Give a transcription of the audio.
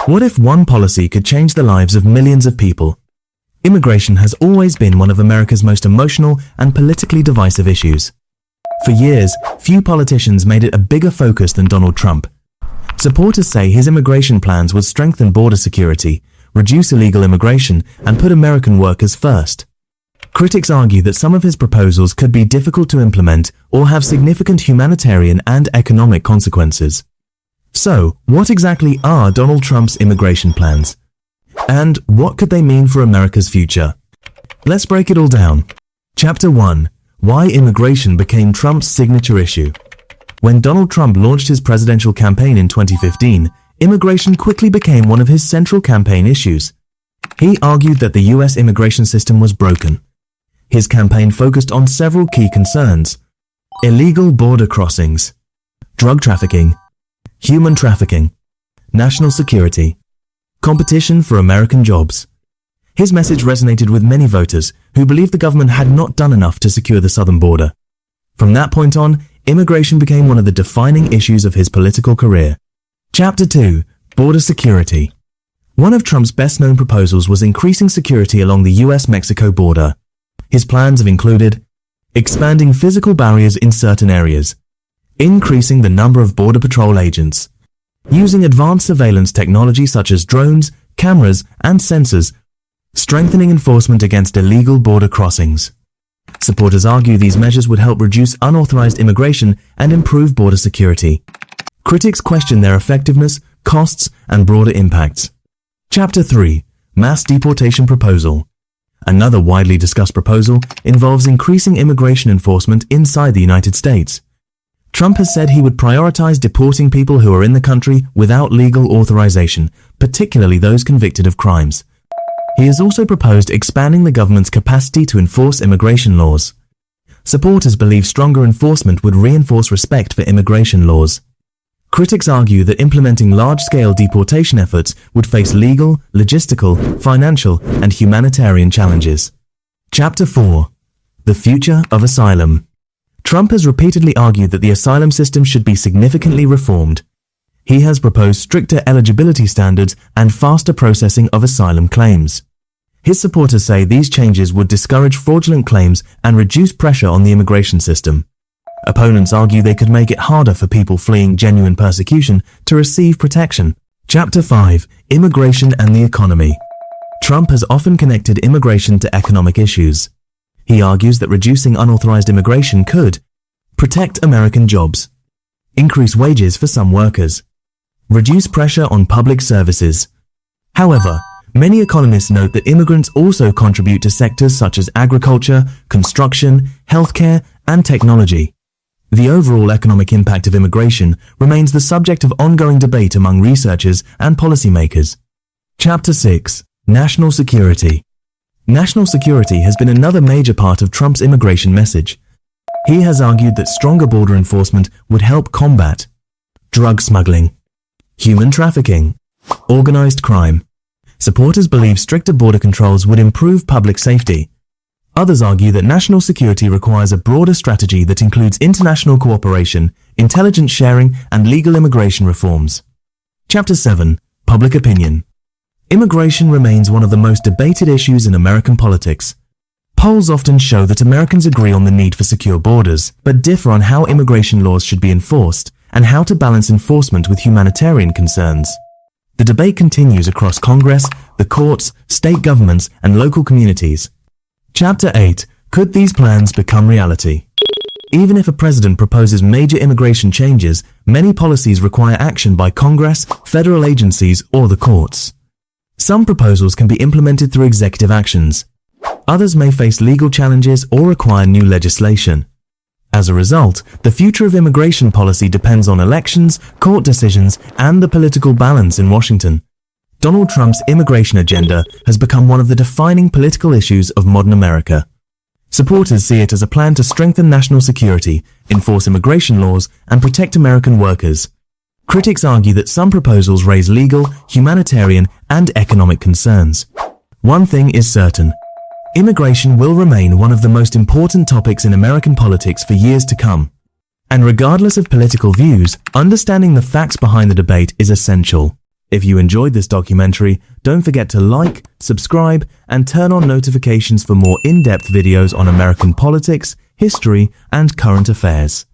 What if one policy could change the lives of millions of people? Immigration has always been one of America's most emotional and politically divisive issues. For years, few politicians made it a bigger focus than Donald Trump. Supporters say his immigration plans would strengthen border security, reduce illegal immigration, and put American workers first. Critics argue that some of his proposals could be difficult to implement or have significant humanitarian and economic consequences. So, what exactly are Donald Trump's immigration plans? And what could they mean for America's future? Let's break it all down. Chapter 1. Why immigration became Trump's signature issue. When Donald Trump launched his presidential campaign in 2015, immigration quickly became one of his central campaign issues. He argued that the U.S. immigration system was broken. His campaign focused on several key concerns: illegal border crossings, drug trafficking, human trafficking, national security, competition for American jobs. His message resonated with many voters who believed the government had not done enough to secure the southern border. From that point on, immigration became one of the defining issues of his political career. Chapter 2. Border security. One of Trump's best-known proposals was increasing security along the US-Mexico border. His plans have included expanding physical barriers in certain areas, increasing the number of Border Patrol agents, using advanced surveillance technology such as drones, cameras, and sensors, strengthening enforcement against illegal border crossings. Supporters argue these measures would help reduce unauthorized immigration and improve border security. Critics question their effectiveness, costs, and broader impacts. Chapter 3. Mass deportation proposal. Another widely discussed proposal involves increasing immigration enforcement inside the United States. Trump has said he would prioritize deporting people who are in the country without legal authorization, particularly those convicted of crimes. He has also proposed expanding the government's capacity to enforce immigration laws. Supporters believe stronger enforcement would reinforce respect for immigration laws. Critics argue that implementing large-scale deportation efforts would face legal, logistical, financial, and humanitarian challenges. Chapter 4. The future of asylum. Trump has repeatedly argued that the asylum system should be significantly reformed. He has proposed stricter eligibility standards and faster processing of asylum claims. His supporters say these changes would discourage fraudulent claims and reduce pressure on the immigration system. Opponents argue they could make it harder for people fleeing genuine persecution to receive protection. Chapter 5. Immigration and the economy. Trump has often connected immigration to economic issues. He argues that reducing unauthorized immigration could protect American jobs, increase wages for some workers, reduce pressure on public services. However, many economists note that immigrants also contribute to sectors such as agriculture, construction, healthcare, and technology. The overall economic impact of immigration remains the subject of ongoing debate among researchers and policymakers. Chapter 6. National security. National security has been another major part of Trump's immigration message. He has argued that stronger border enforcement would help combat drug smuggling, human trafficking, organized crime. Supporters believe stricter border controls would improve public safety. Others argue that national security requires a broader strategy that includes international cooperation, intelligence sharing, and legal immigration reforms. Chapter 7. Public opinion. Immigration remains one of the most debated issues in American politics. Polls often show that Americans agree on the need for secure borders, but differ on how immigration laws should be enforced and how to balance enforcement with humanitarian concerns. The debate continues across Congress, the courts, state governments, and local communities. Chapter 8. Could these plans become reality? Even if a president proposes major immigration changes, many policies require action by Congress, federal agencies, or the courts. Some proposals can be implemented through executive actions. Others may face legal challenges or require new legislation. As a result, the future of immigration policy depends on elections, court decisions, and the political balance in Washington. Donald Trump's immigration agenda has become one of the defining political issues of modern America. Supporters see it as a plan to strengthen national security, enforce immigration laws, and protect American workers. Critics argue that some proposals raise legal, humanitarian, and economic concerns. One thing is certain: immigration will remain one of the most important topics in American politics for years to come. And regardless of political views, understanding the facts behind the debate is essential. If you enjoyed this documentary, don't forget to like, subscribe, and turn on notifications for more in-depth videos on American politics, history, and current affairs.